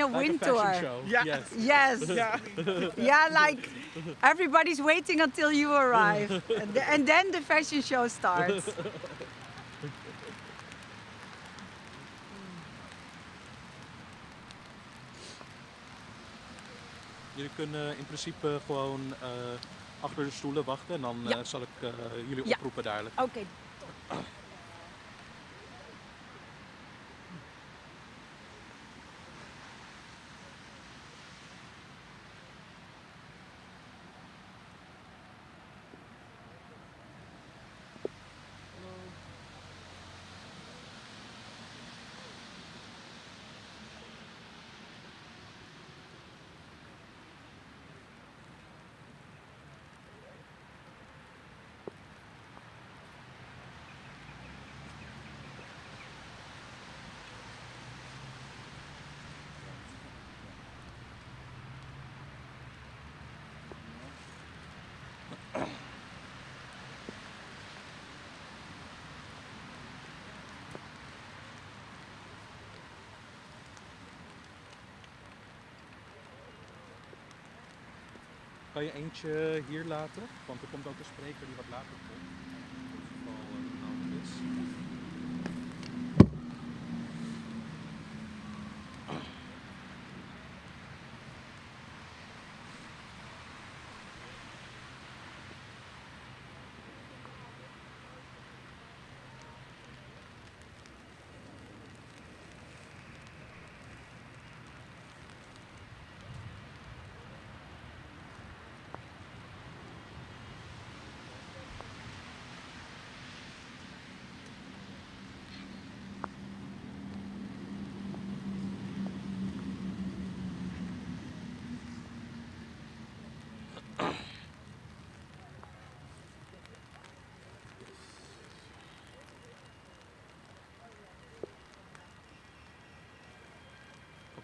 a Like wind a fashion tour. show. Yeah. Yes. Yes. Yeah. Yeah, like everybody's waiting until you arrive. And then the fashion show starts. Jullie kunnen in principe gewoon achter de stoelen wachten en dan Ja. zal ik jullie Ja. oproepen dadelijk. Oké. Kan je eentje hier laten? Want er komt ook een spreker die wat later komt. In het geval nodig is.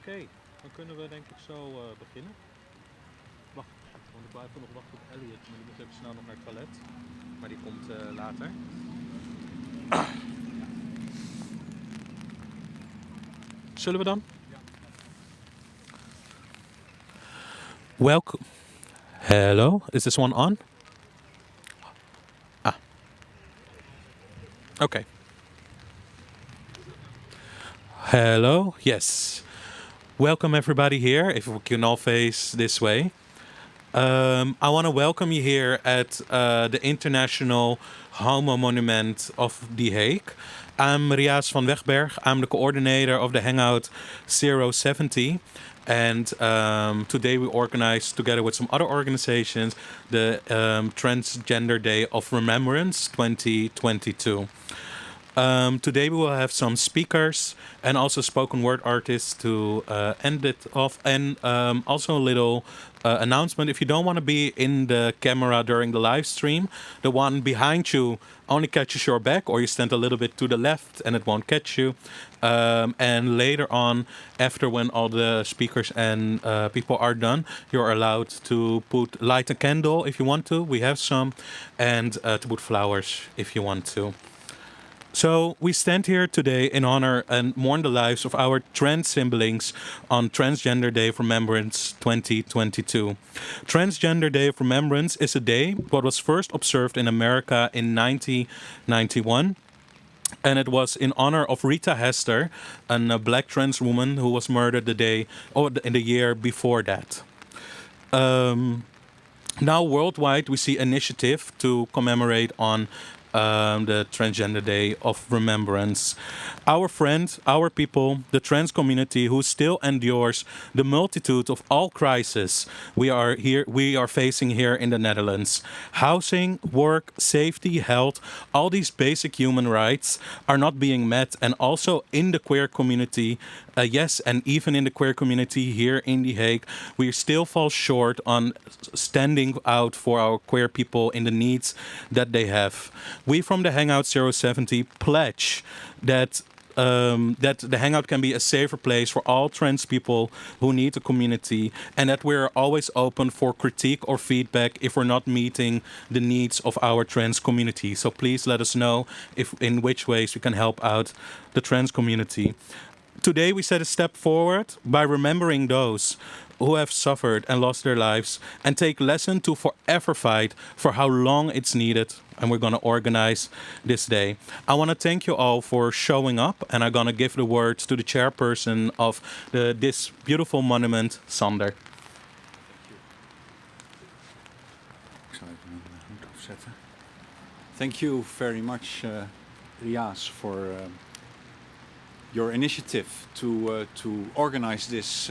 Oké, dan kunnen we denk ik zo beginnen. Wacht, want ik blijf nog wachten op Elliot, maar die moet even snel nog naar het toilet. Maar die komt later. Zullen we dan? Welcome. Hello, is this one on? Ah. Okay. Hello, yes. Welcome everybody here, if we can all face this way. I want to welcome you here at the International Homo Monument of The Hague. I'm Riaas van Wegberg. I'm the coordinator of the Hangout 070. And today we organized, together with some other organizations, the Transgender Day of Remembrance 2022. Today we will have some speakers and also spoken word artists to end it off, and also a little announcement. If you don't want to be in the camera during the live stream, the one behind you only catches your back, or you stand a little bit to the left and it won't catch you. And later on, after when all the speakers and people are done, you're allowed to light a candle if you want to. We have some, and to put flowers if you want to. So we stand here today in honor and mourn the lives of our trans siblings on Transgender Day of Remembrance 2022. Transgender Day of Remembrance is a day what was first observed in America in 1991. And it was in honor of Rita Hester, a black trans woman who was murdered in the year before that. Now worldwide we see initiative to commemorate on the Transgender Day of Remembrance. Our friend, our people, the trans community who still endures the multitude of all crises we are facing here in the Netherlands. Housing, work, safety, health, all these basic human rights are not being met, and also in the queer community, yes, and even in the queer community here in The Hague, we still fall short on standing out for our queer people in the needs that they have. We from the Hangout 070 pledge that the Hangout can be a safer place for all trans people who need a community, and that we're always open for critique or feedback if we're not meeting the needs of our trans community. So please let us know in which ways we can help out the trans community. Today we set a step forward by remembering those who have suffered and lost their lives and take lesson to forever fight for how long it's needed. And we're going to organize this day. I want to thank you all for showing up, and I'm going to give the words to the chairperson of this beautiful monument, Sander. Thank you very much, Riaz, for your initiative to organize this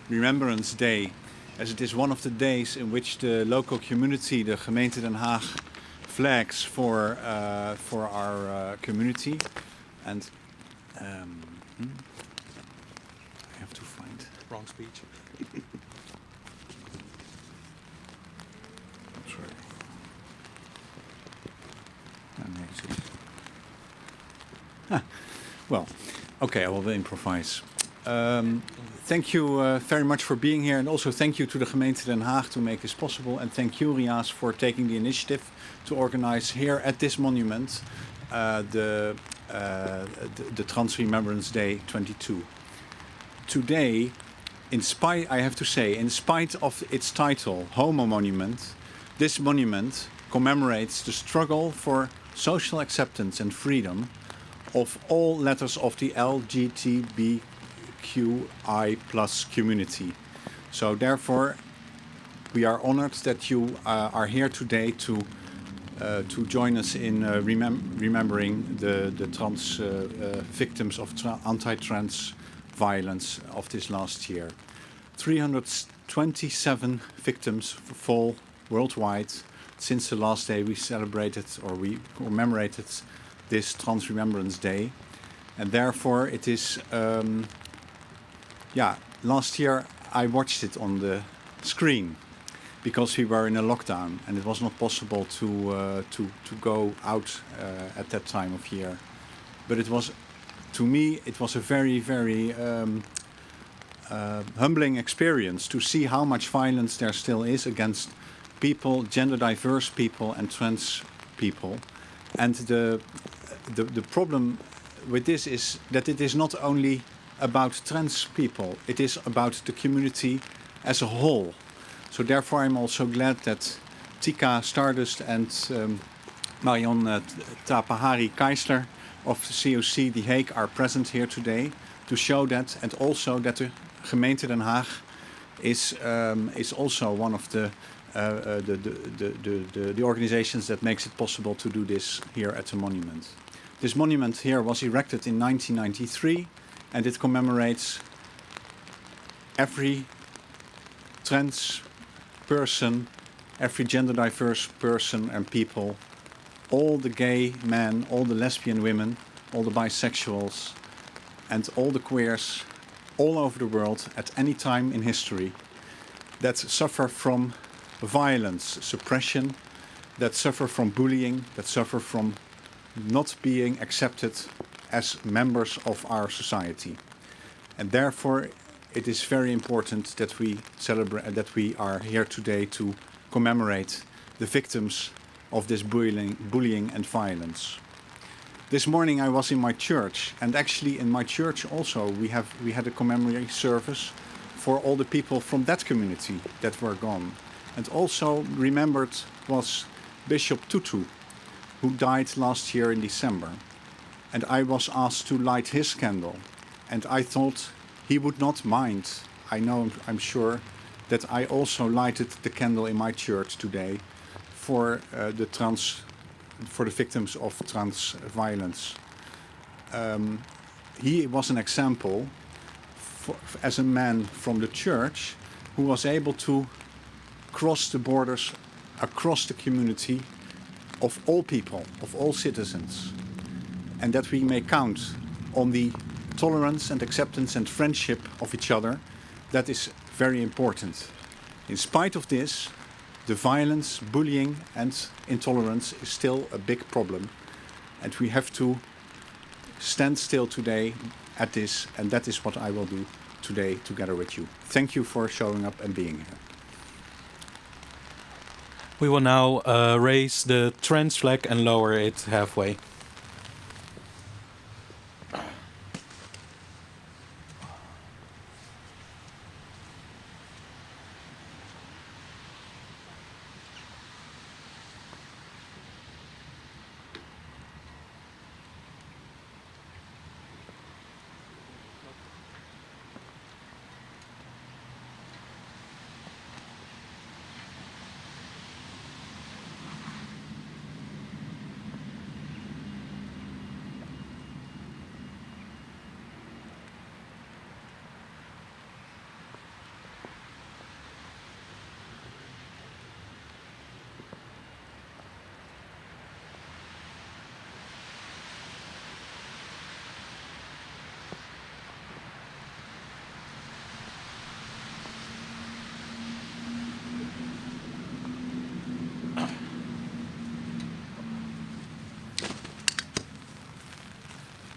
Remembrance Day, as it is one of the days in which the local community, the gemeente Den Haag, flags for our community. And I have to find Wrong speech. sorry. Well, okay, I will improvise. Thank you very much for being here, and also thank you to the gemeente Den Haag to make this possible, and thank you, Riaz, for taking the initiative to organize here at this monument the Trans Remembrance Day 22. Today, I have to say, in spite of its title, Homo Monument, this monument commemorates the struggle for social acceptance and freedom of all letters of the LGBTQI+ community. So therefore, we are honored that you are here today to join us in remembering the trans victims of anti-trans violence of this last year. 327 victims fall worldwide since the last day we celebrated or we commemorated this Trans Remembrance Day. And therefore it is, last year I watched it on the screen because we were in a lockdown and it was not possible to go out at that time of year. But it was, to me, it was a very, very humbling experience to see how much violence there still is against people, gender diverse people and trans people. And the problem with this is that it is not only about trans people, it is about the community as a whole. So therefore I'm also glad that Tika Stardust and Marion Tapahari-Keisler of COC The Hague are present here today to show that, and also that the gemeente Den Haag is also one of the organizations that makes it possible to do this here at the monument. This monument here was erected in 1993 and it commemorates every trans person, every gender diverse person and people, all the gay men, all the lesbian women, all the bisexuals and all the queers all over the world at any time in history that suffer from violence, suppression, that suffer from bullying, that suffer from not being accepted as members of our society. And therefore it is very important that we celebrate, that we are here today to commemorate the victims of this bullying and violence. This morning I was in my church, and actually in my church also we had a commemorative service for all the people from that community that were gone. And also remembered was Bishop Tutu, who died last year in December. And I was asked to light his candle. And I thought he would not mind. I'm sure that I also lighted the candle in my church today for the victims of trans violence. He was an example as a man from the church who was able to cross the borders, across the community of all people, of all citizens, and that we may count on the tolerance and acceptance and friendship of each other. That is very important. In spite of this, the violence, bullying and intolerance is still a big problem, and we have to stand still today at this, and that is what I will do today together with you. Thank you for showing up and being here. We will now raise the trans flag and lower it halfway.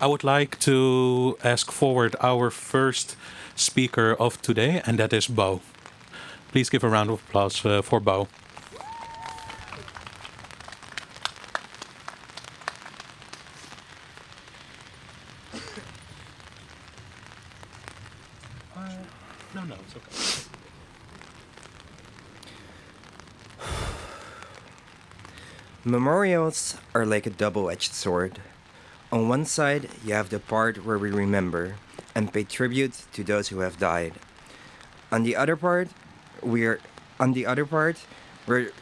I would like to ask forward our first speaker of today, and that is Bo. Please give a round of applause for Bo. No, it's okay. Memorials are like a double-edged sword. On one side, you have the part where we remember and pay tribute to those who have died. On the other part, where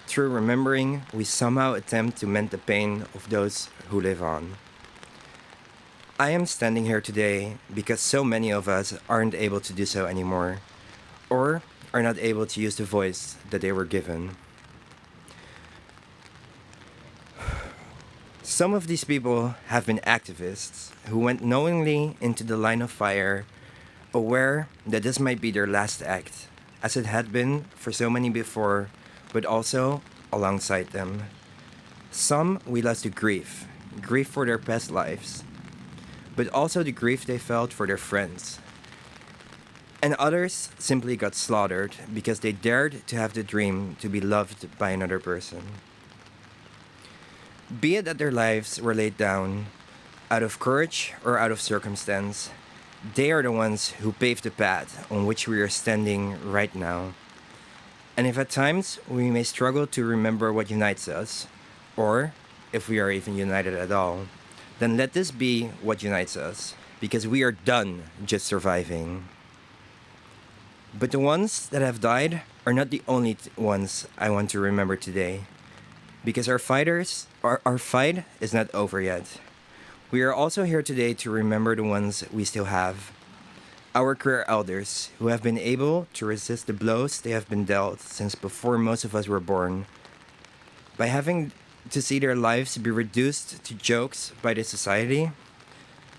through remembering, we somehow attempt to mend the pain of those who live on. I am standing here today because so many of us aren't able to do so anymore, or are not able to use the voice that they were given. Some of these people have been activists who went knowingly into the line of fire, aware that this might be their last act, as it had been for so many before, but also alongside them. Some we lost to grief for their past lives, but also the grief they felt for their friends. And others simply got slaughtered because they dared to have the dream to be loved by another person. Be it that their lives were laid down out of courage or out of circumstance, they are the ones who paved the path on which we are standing right now. And if at times we may struggle to remember what unites us, or if we are even united at all, then let this be what unites us, because we are done just surviving. But the ones that have died are not the only ones I want to remember today, because our fight is not over yet. We are also here today to remember the ones we still have. Our career elders, who have been able to resist the blows they have been dealt since before most of us were born, by having to see their lives be reduced to jokes by the society,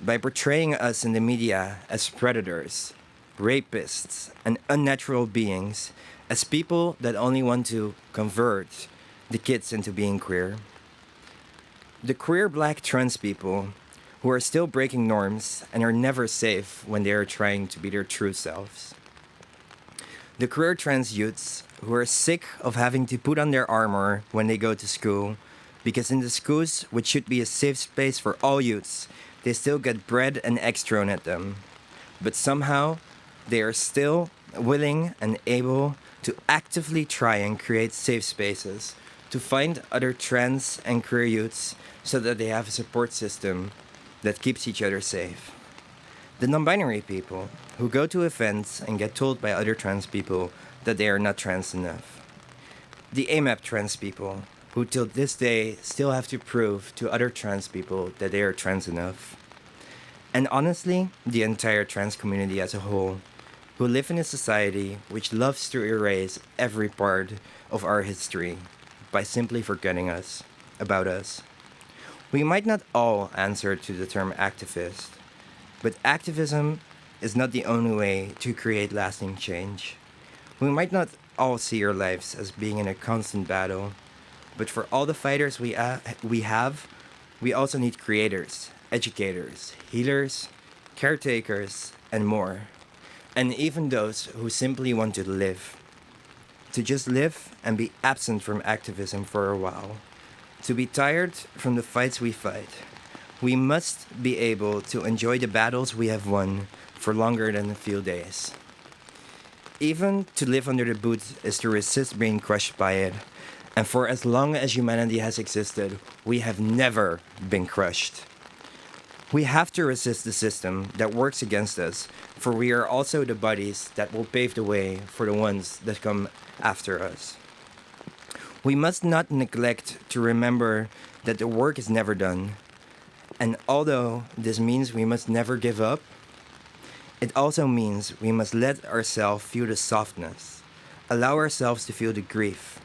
by portraying us in the media as predators, rapists, and unnatural beings, as people that only want to convert the kids into being queer. The queer black trans people who are still breaking norms and are never safe when they are trying to be their true selves. The queer trans youths who are sick of having to put on their armor when they go to school, because in the schools, which should be a safe space for all youths, they still get bread and eggs thrown at them. But somehow, they are still willing and able to actively try and create safe spaces to find other trans and queer youths so that they have a support system that keeps each other safe. The non-binary people who go to events and get told by other trans people that they are not trans enough. The AMAP trans people who till this day still have to prove to other trans people that they are trans enough. And honestly, the entire trans community as a whole, who live in a society which loves to erase every part of our history by simply forgetting about us. We might not all answer to the term activist, but activism is not the only way to create lasting change. We might not all see our lives as being in a constant battle, but for all the fighters we have, we also need creators, educators, healers, caretakers, and more. And even those who simply want to live. To just live and be absent from activism for a while. To be tired from the fights we fight. We must be able to enjoy the battles we have won for longer than a few days. Even to live under the boot is to resist being crushed by it. And for as long as humanity has existed, we have never been crushed. We have to resist the system that works against us, for we are also the bodies that will pave the way for the ones that come after us. We must not neglect to remember that the work is never done. And although this means we must never give up, it also means we must let ourselves feel the softness, allow ourselves to feel the grief,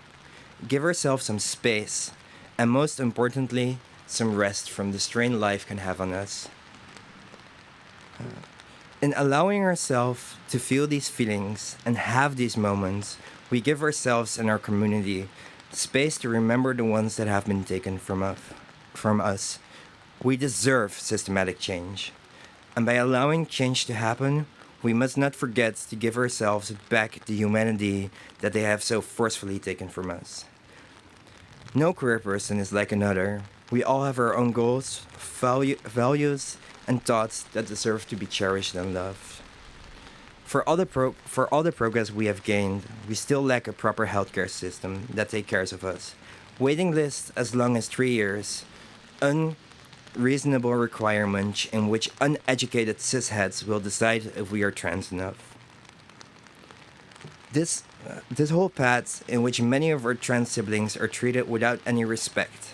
give ourselves some space, and most importantly, some rest from the strain life can have on us. In allowing ourselves to feel these feelings and have these moments, we give ourselves and our community space to remember the ones that have been taken from us. We deserve systematic change. And by allowing change to happen, we must not forget to give ourselves back the humanity that they have so forcefully taken from us. No queer person is like another. We all have our own goals, values, and thoughts that deserve to be cherished and loved. For all the progress we have gained, we still lack a proper healthcare system that takes care of us. Waiting lists as long as 3 years, unreasonable requirements in which uneducated cisheads will decide if we are trans enough. This whole path in which many of our trans siblings are treated without any respect.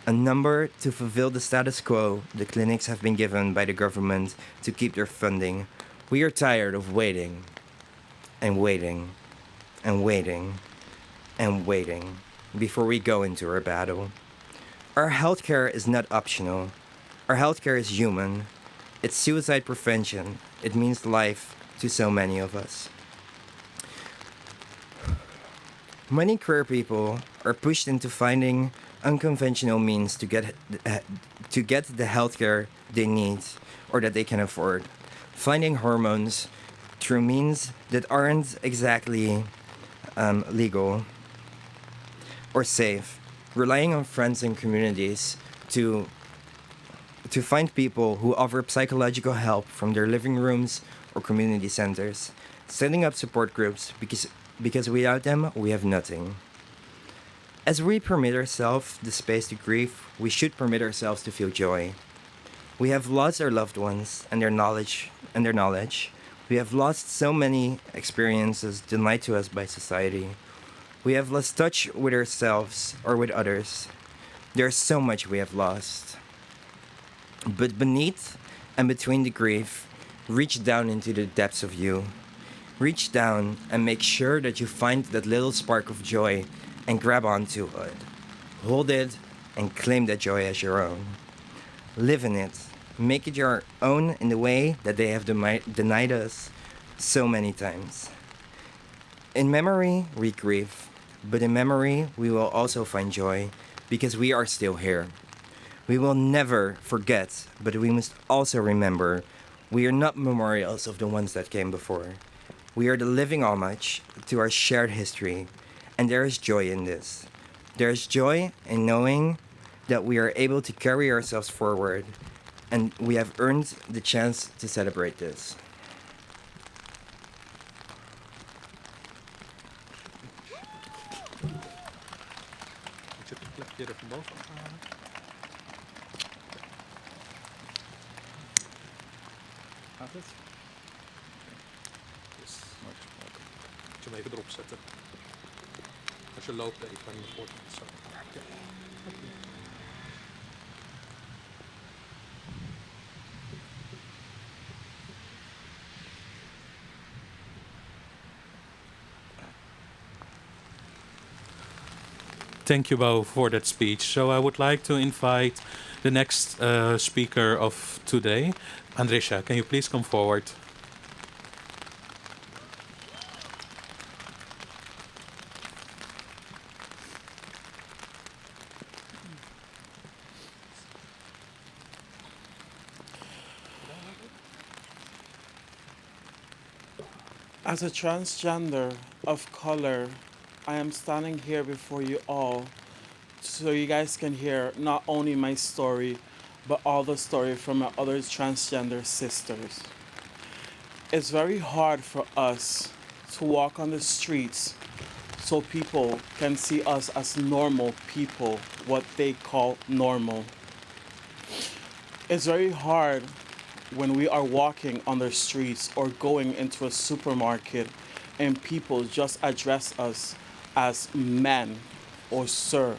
A number to fulfill the status quo the clinics have been given by the government to keep their funding. We are tired of waiting and waiting and waiting and waiting before we go into our battle. Our healthcare is not optional. Our healthcare is human. It's suicide prevention. It means life to so many of us. Many queer people are pushed into finding unconventional means to get the healthcare they need or that they can afford. Finding hormones through means that aren't exactly legal or safe. Relying on friends and communities to find people who offer psychological help from their living rooms or community centers. Setting up support groups because without them, we have nothing. As we permit ourselves the space to grieve, we should permit ourselves to feel joy. We have lost our loved ones and their knowledge. We have lost so many experiences denied to us by society. We have lost touch with ourselves or with others. There's so much we have lost. But beneath and between the grief, reach down into the depths of you. Reach down and make sure that you find that little spark of joy and grab onto it. Hold it and claim that joy as your own. Live in it. Make it your own in the way that they have denied us so many times. In memory, we grieve, but in memory, we will also find joy because we are still here. We will never forget, but we must also remember we are not memorials of the ones that came before. We are the living homage to our shared history, and there is joy in this. There is joy in knowing that we are able to carry ourselves forward, and we have earned the chance to celebrate this. Gaat het? Yes. Moet je hem even erop zetten. Als je loopt, even aan je voorkant. Zo. Thank you, Bo, for that speech. So I would like to invite the next speaker of today. Andrisha, can you please come forward? As a transgender of color, I am standing here before you all so you guys can hear not only my story, but all the story from my other transgender sisters. It's very hard for us to walk on the streets so people can see us as normal people, what they call normal. It's very hard when we are walking on the streets or going into a supermarket and people just address us as men or sir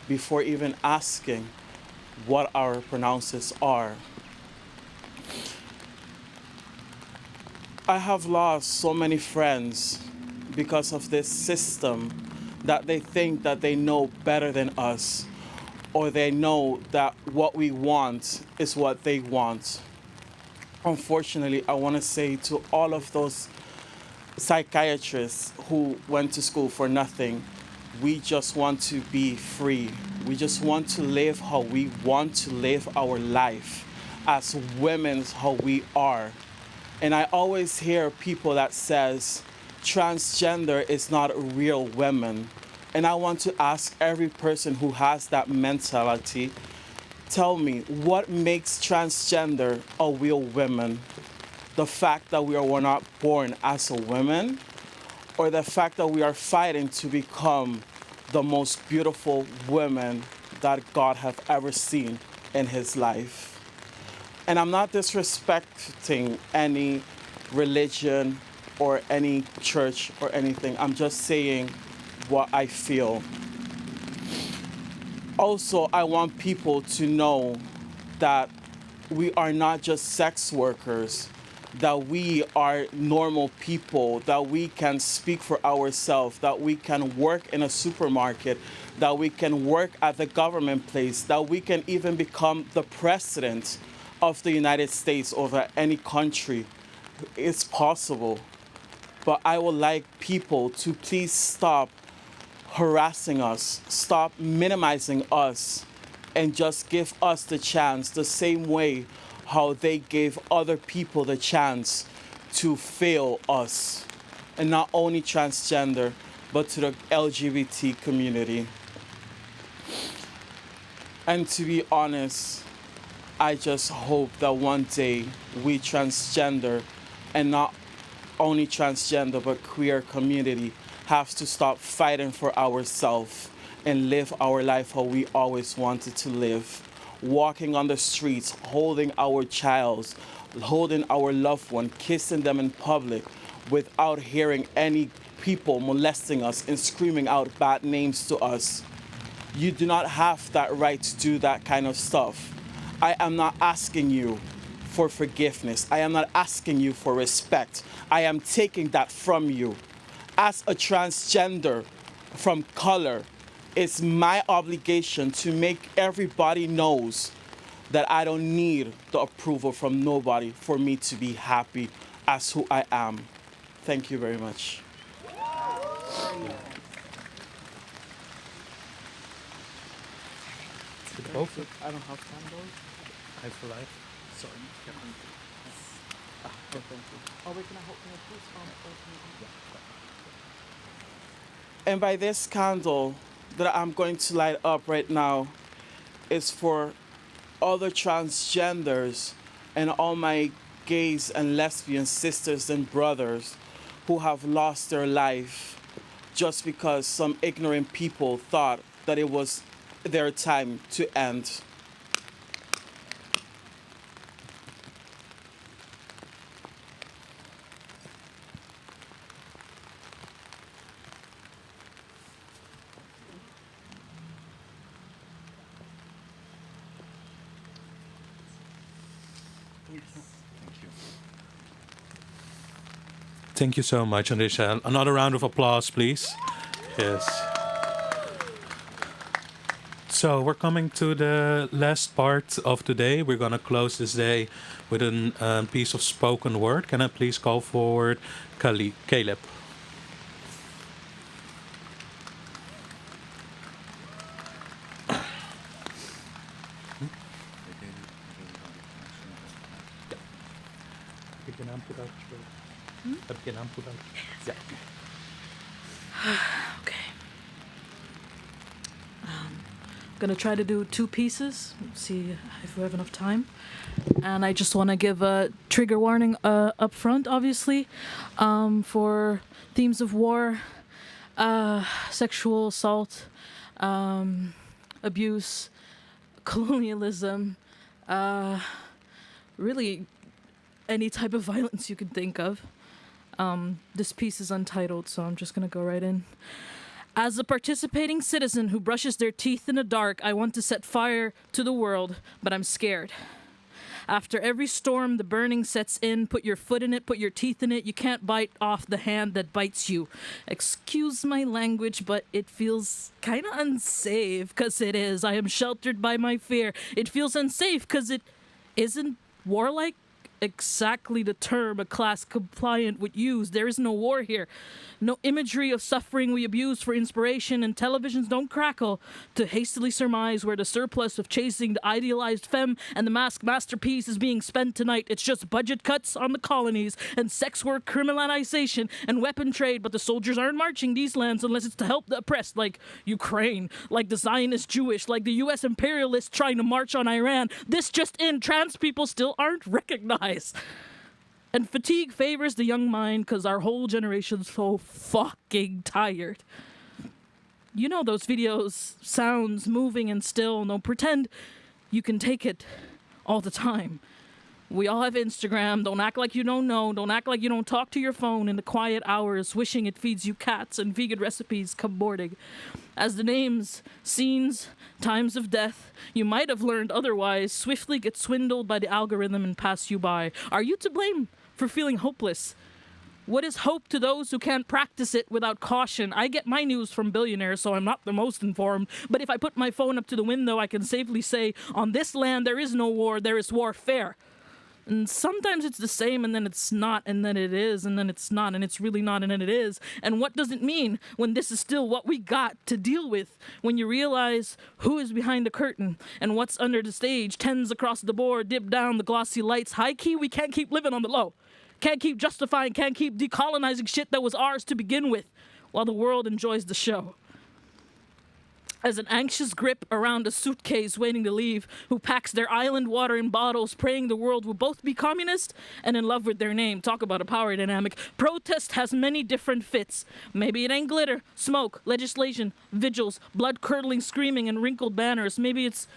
before even asking what our pronouncers are. I have lost so many friends because of this system that they think that they know better than us, or they know that what we want is what they want. Unfortunately, I want to say to all of those psychiatrists who went to school for nothing, we just want to be free. We just want to live how we want to live our life as women, how we are. And I always hear people that says transgender is not a real woman. And I want to ask every person who has that mentality, tell me, what makes transgender a real woman? The fact that we were not born as a woman, or the fact that we are fighting to become the most beautiful women that God have ever seen in his life. And I'm not disrespecting any religion or any church or anything. I'm just saying what I feel. Also, I want people to know that we are not just sex workers, that we are normal people, that we can speak for ourselves, that we can work in a supermarket, that we can work at the government place, that we can even become the president of the United States over any country. It's possible. But I would like people to please stop harassing us, stop minimizing us, and just give us the chance the same way how they gave other people the chance to fail us. And not only transgender, but to the LGBT community. And to be honest, I just hope that one day we transgender, and not only transgender, but queer community, have to stop fighting for ourselves and live our life how we always wanted to live. Walking on the streets, holding our child, holding our loved one, kissing them in public without hearing any people molesting us and screaming out bad names to us. You do not have that right to do that kind of stuff. I am not asking you for forgiveness. I am not asking you for respect. I am taking that from you. As a transgender from color, it's my obligation to make everybody knows that I don't need the approval from nobody for me to be happy as who I am. Thank you very much. I don't have candles. High for life. Sorry. Thank you. Oh, wait, can I help you, please? And by this candle that I'm going to light up right now is for other transgenders and all my gays and lesbian sisters and brothers who have lost their life just because some ignorant people thought that it was their time to end. Thank you so much, Andrisha. Another round of applause, please. Yes. So we're coming to the last part of today. We're going to close this day with a piece of spoken word. Can I please call forward Caleb? Okay. Gonna try to do 2 pieces. See if we have enough time. And I just want to give a trigger warning up front, obviously, for themes of war, sexual assault, abuse, colonialism, really any type of violence you can think of. This piece is untitled, so I'm just gonna go right in. As a participating citizen who brushes their teeth in the dark, I want to set fire to the world, but I'm scared. After every storm, the burning sets in. Put your foot in it, put your teeth in it. You can't bite off the hand that bites you. Excuse my language, but it feels kind of unsafe, because it is. I am sheltered by my fear. It feels unsafe because it isn't warlike exactly the term a class compliant would use. There is no war here. No imagery of suffering we abuse for inspiration, and televisions don't crackle to hastily surmise where the surplus of chasing the idealized femme and the masked masterpiece is being spent tonight. It's just budget cuts on the colonies and sex work criminalization and weapon trade, but the soldiers aren't marching these lands unless it's to help the oppressed, like Ukraine, like the Zionist Jewish, like the U.S. imperialists trying to march on Iran. This just in, trans people still aren't recognized. And fatigue favors the young mind because our whole generation's so fucking tired. You know those videos, sounds moving and still. No, pretend you can take it all the time. We all have Instagram. Don't act like you don't know. Don't act like you don't talk to your phone in the quiet hours, wishing it feeds you cats and vegan recipes come boarding. As the names, scenes, times of death, you might have learned otherwise, swiftly get swindled by the algorithm and pass you by. Are you to blame for feeling hopeless? What is hope to those who can't practice it without caution? I get my news from billionaires, so I'm not the most informed. But if I put my phone up to the window, I can safely say, on this land there is no war, there is warfare. And sometimes it's the same, and then it's not, and then it is, and then it's not, and it's really not, and then it is. And what does it mean when this is still what we got to deal with? When you realize who is behind the curtain and what's under the stage, tens across the board, dip down the glossy lights, high key, we can't keep living on the low. Can't keep justifying, can't keep decolonizing shit that was ours to begin with, while the world enjoys the show. As an anxious grip around a suitcase waiting to leave, who packs their island water in bottles, praying the world will both be communist and in love with their name. Talk about a power dynamic. Protest has many different fits. Maybe it ain't glitter, smoke, legislation, vigils, blood-curdling screaming, and wrinkled banners. Maybe it's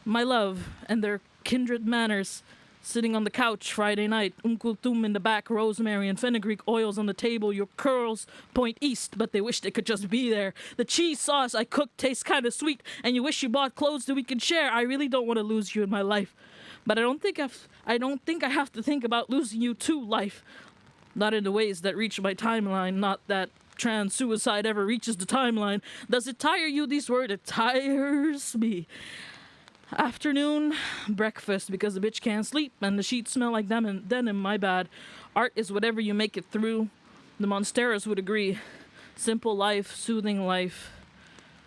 my love and their kindred manners. Sitting on the couch Friday night, tum in the back, rosemary and fenugreek oils on the table. Your curls point east, but they wish they could just be there. The cheese sauce I cooked tastes kind of sweet, and you wish you bought clothes that we could share. I really don't want to lose you in my life, but I don't think I have to think about losing you too, life. Not in the ways that reach my timeline, not that trans suicide ever reaches the timeline. Does it tire you, these words? It tires me. Afternoon, breakfast, because the bitch can't sleep and the sheets smell like denim, my bad. Art is whatever you make it through. The Monsteras would agree. Simple life, soothing life.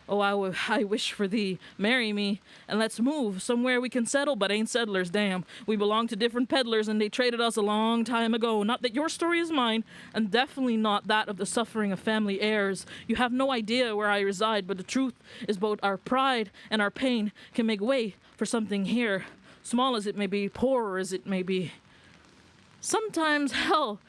Oh, I wish for thee. Marry me, and let's move somewhere we can settle, but ain't settlers, damn. We belong to different peddlers, and they traded us a long time ago. Not that your story is mine, and definitely not that of the suffering of family heirs. You have no idea where I reside, but the truth is both our pride and our pain can make way for something here, small as it may be, poor as it may be. Sometimes, hell,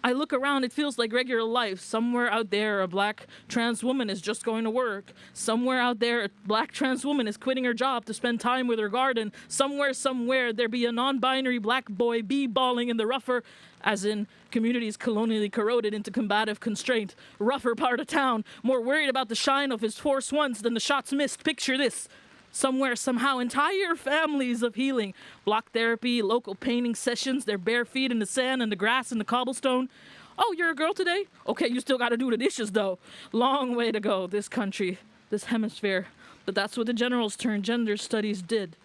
I look around, it feels like regular life. Somewhere out there, a black trans woman is just going to work. Somewhere out there, a black trans woman is quitting her job to spend time with her garden. Somewhere, there be a non-binary black boy b-balling in the rougher, as in communities colonially corroded into combative constraint, rougher part of town, more worried about the shine of his force once than the shots missed. Picture this. Somewhere, somehow, entire families of healing. Block therapy, local painting sessions, their bare feet in the sand and the grass and the cobblestone. Oh, you're a girl today? Okay, you still gotta do the dishes, though. Long way to go, this country, this hemisphere. But that's what the generals turned gender studies did.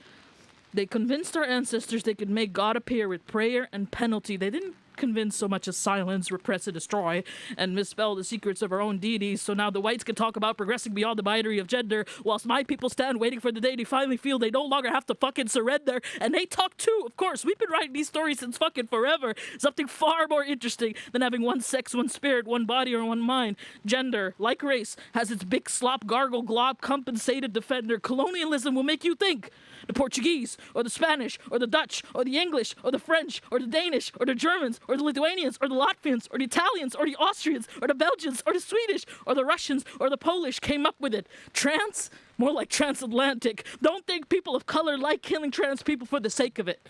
They convinced our ancestors they could make God appear with prayer and penalty. They didn't convince so much as silence, repress, and destroy, and misspell the secrets of our own deities, so now the whites can talk about progressing beyond the binary of gender, whilst my people stand waiting for the day they finally feel they no longer have to fucking surrender, and they talk too, of course. We've been writing these stories since fucking forever. Something far more interesting than having one sex, one spirit, one body, or one mind. Gender, like race, has its big slop, gargle, glob, compensated defender. Colonialism will make you think. The Portuguese, or the Spanish, or the Dutch, or the English, or the French, or the Danish, or the Germans, or the Lithuanians, or the Latvians, or the Italians, or the Austrians, or the Belgians, or the Swedish, or the Russians, or the Polish came up with it. Trans? More like transatlantic. Don't think people of color like killing trans people for the sake of it.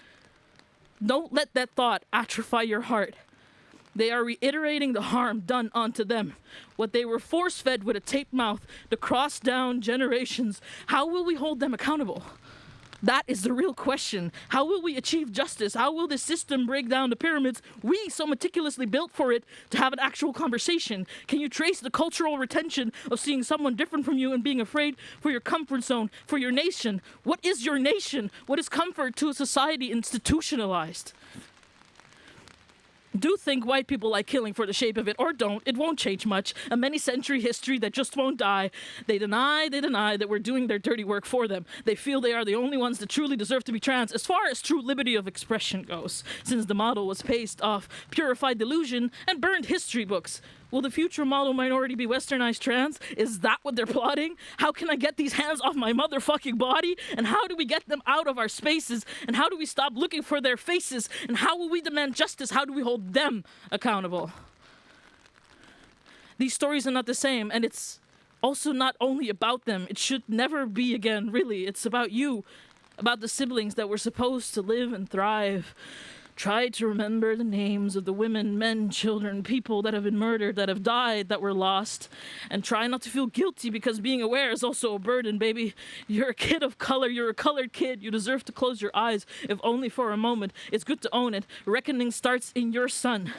Don't let that thought atrophy your heart. They are reiterating the harm done unto them. What they were force-fed with a taped mouth to cross down generations. How will we hold them accountable? That is the real question. How will we achieve justice? How will this system break down the pyramids we so meticulously built for it to have an actual conversation? Can you trace the cultural retention of seeing someone different from you and being afraid for your comfort zone, for your nation? What is your nation? What is comfort to a society institutionalized? Do think white people like killing for the shape of it, or don't. It won't change much. A many-century history that just won't die. They deny that we're doing their dirty work for them. They feel they are the only ones that truly deserve to be trans, as far as true liberty of expression goes, since the model was based off purified delusion and burned history books. Will the future model minority be westernized trans? Is that what they're plotting? How can I get these hands off my motherfucking body? And how do we get them out of our spaces? And how do we stop looking for their faces? And how will we demand justice? How do we hold them accountable? These stories are not the same, and it's also not only about them. It should never be again, really. It's about you, about the siblings that were supposed to live and thrive. Try to remember the names of the women, men, children, people that have been murdered, that have died, that were lost. And try not to feel guilty, because being aware is also a burden, baby. You're a kid of color. You're a colored kid. You deserve to close your eyes, if only for a moment. It's good to own it. Reckoning starts in your son.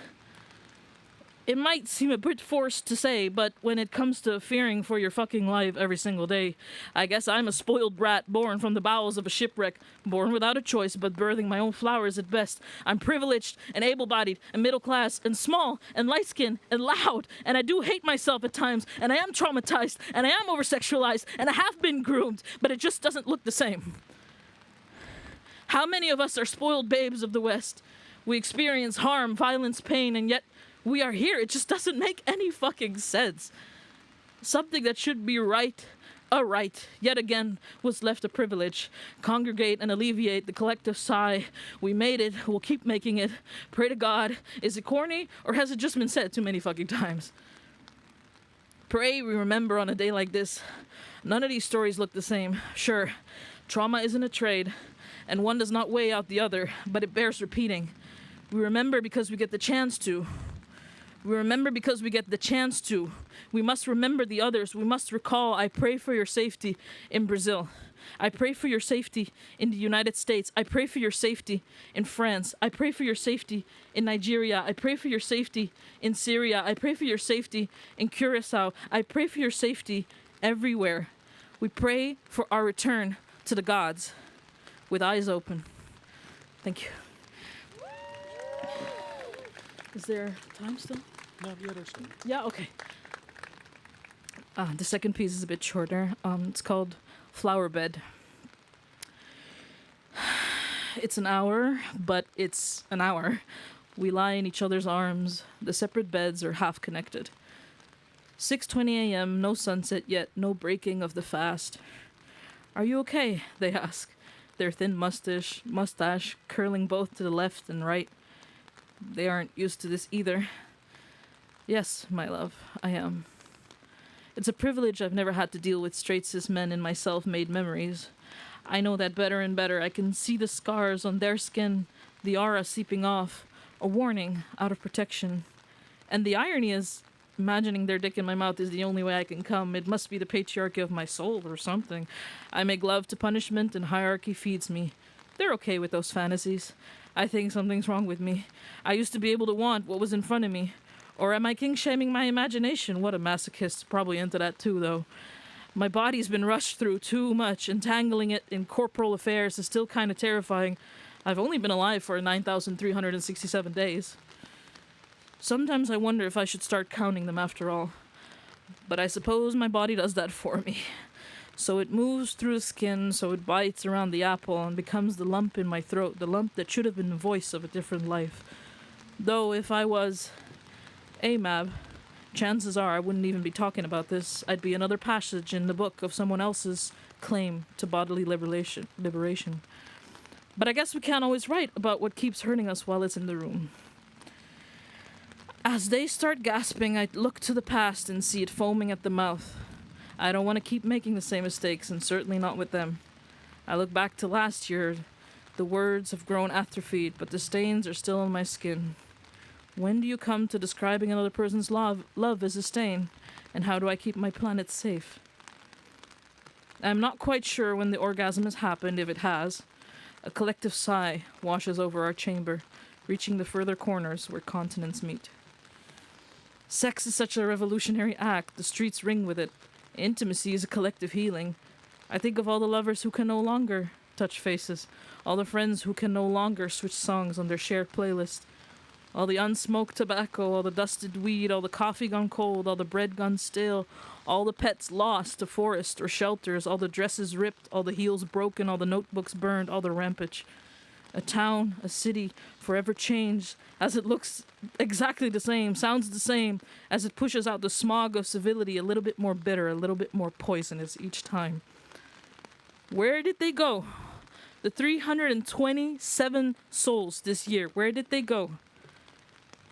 It might seem a bit forced to say, but when it comes to fearing for your fucking life every single day, I guess I'm a spoiled brat born from the bowels of a shipwreck, born without a choice but birthing my own flowers at best. I'm privileged and able-bodied and middle-class and small and light-skinned and loud, and I do hate myself at times, and I am traumatized, and I am over-sexualized, and I have been groomed, but it just doesn't look the same. How many of us are spoiled babes of the West? We experience harm, violence, pain, and yet we are here. It just doesn't make any fucking sense. Something that should be right, a right, yet again, was left a privilege. Congregate and alleviate the collective sigh. We made it. We'll keep making it. Pray to God. Is it corny, or has it just been said too many fucking times? Pray we remember on a day like this. None of these stories look the same. Sure, trauma isn't a trade, and one does not weigh out the other, but it bears repeating. We remember because we get the chance to. We remember because we get the chance to. We must remember the others. We must recall. I pray for your safety in Brazil. I pray for your safety in the United States. I pray for your safety in France. I pray for your safety in Nigeria. I pray for your safety in Syria. I pray for your safety in Curacao. I pray for your safety everywhere. We pray for our return to the gods with eyes open. Thank you. Is there time still? No, the other side. Yeah, okay. The second piece is a bit shorter. It's called Flower Bed. It's an hour, but it's an hour. We lie in each other's arms. The separate beds are half connected. 6:20 a.m., no sunset yet, no breaking of the fast. Are you okay? They ask, their thin mustache curling both to the left and right. They aren't used to this either. Yes, my love, I am. It's a privilege I've never had to deal with straight cis men in my self-made memories. I know that better and better. I can see the scars on their skin, the aura seeping off, a warning out of protection. And the irony is, imagining their dick in my mouth is the only way I can come. It must be the patriarchy of my soul or something. I make love to punishment and hierarchy feeds me. They're okay with those fantasies. I think something's wrong with me. I used to be able to want what was in front of me. Or am I king-shaming my imagination? What a masochist. Probably into that too, though. My body's been rushed through too much. Entangling it in corporal affairs is still kind of terrifying. I've only been alive for 9,367 days. Sometimes I wonder if I should start counting them after all. But I suppose my body does that for me. So it moves through the skin, so it bites around the apple and becomes the lump in my throat, the lump that should have been the voice of a different life. Though if I was AMAB, chances are I wouldn't even be talking about this. I'd be another passage in the book of someone else's claim to bodily liberation. But I guess we can't always write about what keeps hurting us while it's in the room. As they start gasping, I look to the past and see it foaming at the mouth. I don't want to keep making the same mistakes, and certainly not with them. I look back to last year. The words have grown atrophied, but the stains are still on my skin. When do you come to describing another person's love as a stain? And how do I keep my planet safe? I'm not quite sure when the orgasm has happened, if it has. A collective sigh washes over our chamber, reaching the further corners where continents meet. Sex is such a revolutionary act. The streets ring with it. Intimacy is a collective healing. I think of all the lovers who can no longer touch faces, all the friends who can no longer switch songs on their shared playlist. All the unsmoked tobacco, all the dusted weed, all the coffee gone cold, all the bread gone stale, all the pets lost to forest or shelters, all the dresses ripped, all the heels broken, all the notebooks burned, all the rampage. A town, a city, forever changed, as it looks exactly the same, sounds the same, as it pushes out the smog of civility, a little bit more bitter, a little bit more poisonous each time. Where did they go? The 327 souls this year, where did they go?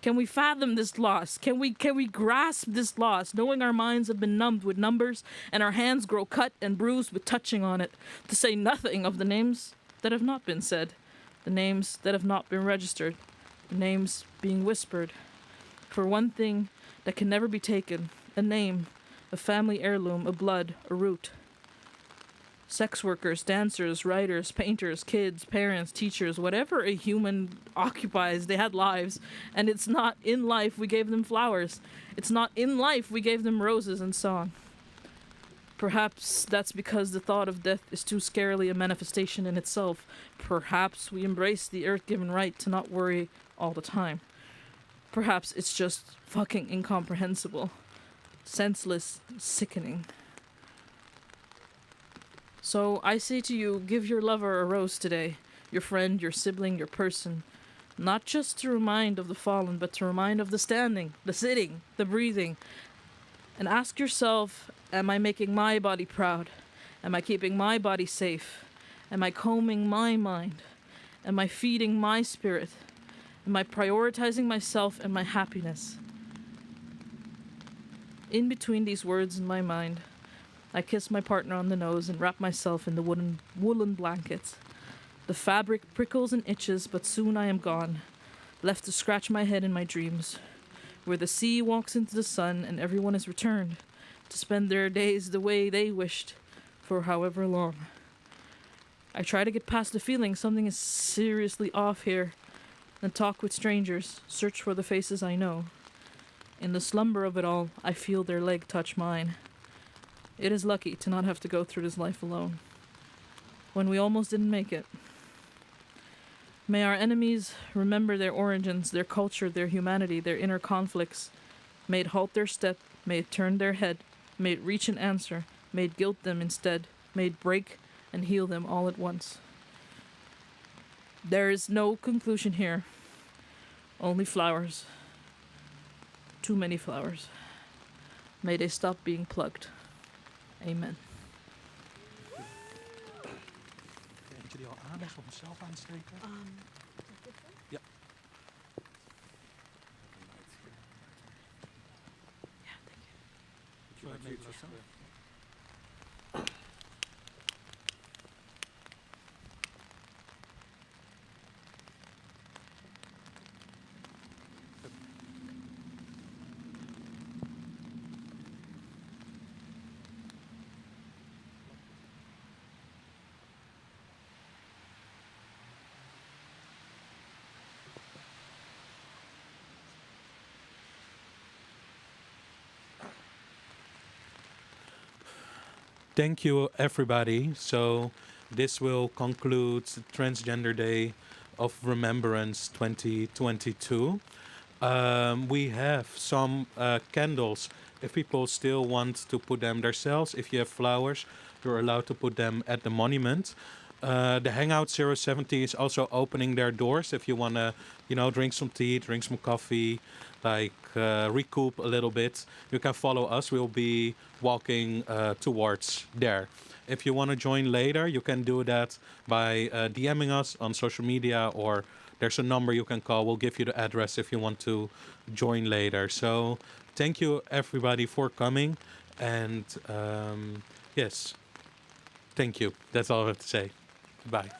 Can we fathom this loss? Can we grasp this loss, knowing our minds have been numbed with numbers and our hands grow cut and bruised with touching on it, to say nothing of the names that have not been said, the names that have not been registered, the names being whispered. For one thing that can never be taken, a name, a family heirloom, a blood, a root. Sex workers, dancers, writers, painters, kids, parents, teachers, whatever a human occupies, they had lives. And it's not in life we gave them flowers. It's not in life we gave them roses and song. Perhaps that's because the thought of death is too scarily a manifestation in itself. Perhaps we embrace the earth-given right to not worry all the time. Perhaps it's just fucking incomprehensible, senseless, sickening. So I say to you, give your lover a rose today, your friend, your sibling, your person, not just to remind of the fallen, but to remind of the standing, the sitting, the breathing. And ask yourself, am I making my body proud? Am I keeping my body safe? Am I combing my mind? Am I feeding my spirit? Am I prioritizing myself and my happiness? In between these words in my mind, I kiss my partner on the nose and wrap myself in the woolen blankets. The fabric prickles and itches, but soon I am gone, left to scratch my head in my dreams, where the sea walks into the sun and everyone is returned to spend their days the way they wished for however long. I try to get past the feeling something is seriously off here, and talk with strangers, search for the faces I know. In the slumber of it all, I feel their leg touch mine. It is lucky to not have to go through this life alone, when we almost didn't make it. May our enemies remember their origins, their culture, their humanity, their inner conflicts. May it halt their step, may it turn their head, may it reach an answer, may it guilt them instead, may it break and heal them all at once. There is no conclusion here, only flowers. Too many flowers. May they stop being plucked. Amen. Eentje die al aan is, of mezelf aansteken? Ja. Ja, denk je. Thank you, everybody. So this will conclude the Transgender Day of Remembrance 2022. We have some candles. If people still want to put them themselves, if you have flowers, you're allowed to put them at the monument. The Hangout 070 is also opening their doors if you want to, drink some tea, drink some coffee, recoup a little bit. You can follow us. We'll be walking towards there. If you want to join later, you can do that by DMing us on social media, or there's a number you can call. We'll give you the address if you want to join later. So thank you, everybody, for coming. And yes, thank you. That's all I have to say. Goodbye.